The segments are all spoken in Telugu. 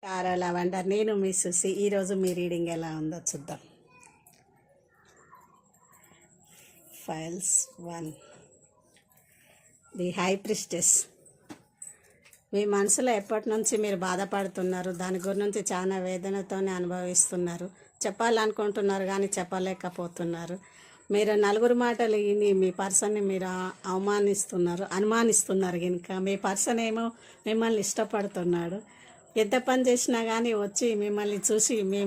టారో లెవెండర్, నేను మీ సుసి. ఈరోజు మీ రీడింగ్ ఎలా ఉందో చూద్దాం. Files 1, the high priestess. మీ మనసులో ఎప్పటి నుంచి మీరు బాధపడుతున్నారు, దాని గురించి చాలా వేదనతోనే అనుభవిస్తున్నారు. చెప్పాలనుకుంటున్నారు కానీ చెప్పలేకపోతున్నారు. మీరు నలుగురు మాటలు విని మీ పర్సన్ని మీరు అనుమానిస్తున్నారు కనుక మీ పర్సన్ ఏమో మిమ్మల్ని ఇష్టపడుతున్నాడు. ఎంత పని చేసినా కానీ వచ్చి మిమ్మల్ని చూసి మీ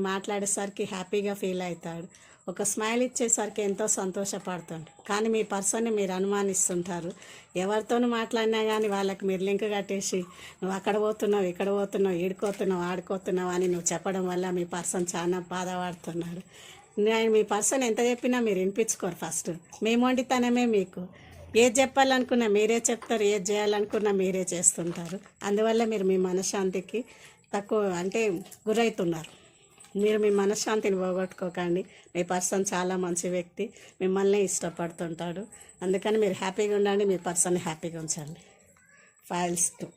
మాట్లాడేసరికి హ్యాపీగా ఫీల్ అవుతాడు. ఒక స్మైల్ ఇచ్చేసరికి ఎంతో సంతోషపడుతుంది. కానీ మీ పర్సన్ని మీరు అనుమానిస్తుంటారు. ఎవరితోనూ మాట్లాడినా కానీ వాళ్ళకి మీరు లింక్ కట్టేసి నువ్వు అక్కడ పోతున్నావు, ఇక్కడ పోతున్నావు, ఈడుకోతున్నావు, ఆడుకోతున్నావు అని నువ్వు చెప్పడం వల్ల మీ పర్సన్ చాలా బాధపడుతున్నాడు. నేను మీ పర్సన్ ఎంత చెప్పినా మీరు వినిపించుకోరు. ఫస్ట్ మీ మొండితనమే మీకు. ఏది చెప్పాలనుకున్నా మీరే చెప్తారు, ఏది చేయాలనుకున్నా మీరే చేస్తుంటారు. అందువల్ల మీరు మీ మనశ్శాంతికి గురవుతున్నారు. మీరు మీ మనశ్శాంతిని పోగొట్టుకోకండి. మీ పర్సన్ చాలా మంచి వ్యక్తి, మిమ్మల్ని ఇష్టపడుతుంటాడు. అందుకని మీరు హ్యాపీగా ఉండండి, మీ పర్సన్ని హ్యాపీగా ఉంచండి. Files 2,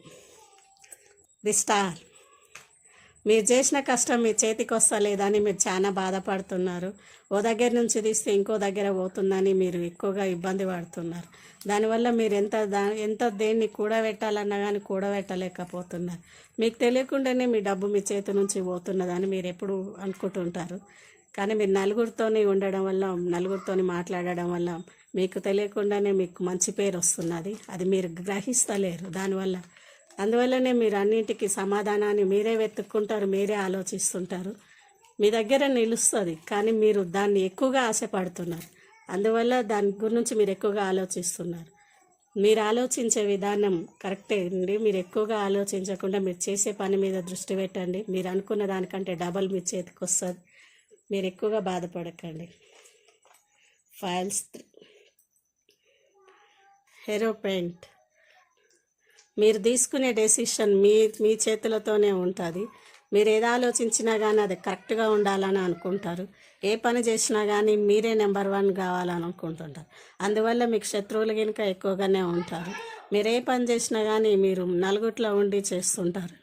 the star. మీరు చేసిన కష్టం మీ చేతికి వస్తలేదని మీరు చాలా బాధపడుతున్నారు. ఓ దగ్గర నుంచి తీస్తే ఇంకో దగ్గర పోతుందని మీరు ఎక్కువగా ఇబ్బంది పడుతున్నారు. దానివల్ల మీరు ఎంత దేన్ని కూడబెట్టాలన్నా కానీ కూడబెట్టలేకపోతున్నారు. మీకు తెలియకుండానే మీ డబ్బు మీ చేతి నుంచి పోతున్నదని మీరు ఎప్పుడు అనుకుంటుంటారు. కానీ మీరు నలుగురితోని ఉండడం వల్ల, నలుగురితోని మాట్లాడడం వల్ల మీకు తెలియకుండానే మీకు మంచి పేరు వస్తున్నది. అది మీరు గ్రహిస్తలేరు. అందువల్లనే మీరు అన్నింటికి సమాధానాన్ని మీరే వెతుక్కుంటారు, మీరే ఆలోచిస్తుంటారు. మీ దగ్గర నిలుస్తుంది కానీ మీరు దాన్ని ఎక్కువగా ఆశపడుతున్నారు. అందువల్ల దాని గురించి మీరు ఎక్కువగా ఆలోచిస్తున్నారు. మీరు ఆలోచించే విధానం కరెక్టే అండి. మీరు ఎక్కువగా ఆలోచించకుండా మీరు చేసే పని మీద దృష్టి పెట్టండి. మీరు అనుకున్న దానికంటే డబల్ మీ చేతికి వస్తుంది. మీరు ఎక్కువగా బాధపడకండి. ఫైల్స్ 3, హెరోపెయింట్. మీరు తీసుకునే డెసిషన్ మీ చేతులతోనే ఉంటుంది. మీరు ఏది ఆలోచించినా కానీ అది కరెక్ట్గా ఉండాలని అనుకుంటారు. ఏ పని చేసినా కానీ మీరే నెంబర్ 1 కావాలని అనుకుంటుంటారు. అందువల్ల మీకు శత్రువులు కనుక ఎక్కువగానే ఉంటారు. మీరు ఏ పని చేసినా కానీ మీరు నలుగురిలో ఉండి చేస్తుంటారు.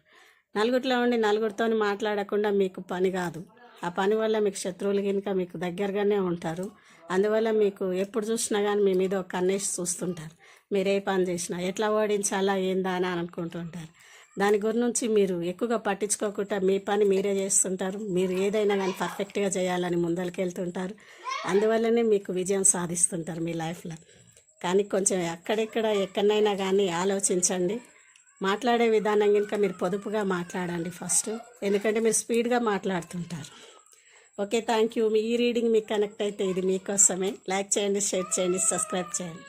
నలుగురిలో ఉండి నలుగురితో మాట్లాడకుండా మీకు పని కాదు. ఆ పని వల్ల మీకు శత్రువులు కనుక మీకు దగ్గరగానే ఉంటారు. అందువల్ల మీకు ఎప్పుడు చూసినా కానీ మీ మీద ఒక కన్నేసి చూస్తుంటారు. మీరు ఏ పని చేసినా ఎట్లా ఓడించాలా ఏందా అని అనుకుంటుంటారు. దాని గురించి మీరు ఎక్కువగా పట్టించుకోకుండా మీ పని మీరే చేస్తుంటారు. మీరు ఏదైనా కానీ పర్ఫెక్ట్గా చేయాలని ముందరికి వెళ్తుంటారు. అందువల్లనే మీకు విజయం సాధిస్తుంటారు మీ లైఫ్లో. కానీ కొంచెం ఎక్కడైనా కానీ ఆలోచించండి. మాట్లాడే విధానం కనుక మీరు పొదుపుగా మాట్లాడండి ఫస్ట్. ఎందుకంటే మీరు స్పీడ్గా మాట్లాడుతుంటారు. Okay, thank you. ఈ రీడింగ్ మీకు కనెక్ట్ అయితే ఇది మీకోసమే. లైక్ చేయండి, షేర్ చేయండి, సబ్స్క్రైబ్ చేయండి.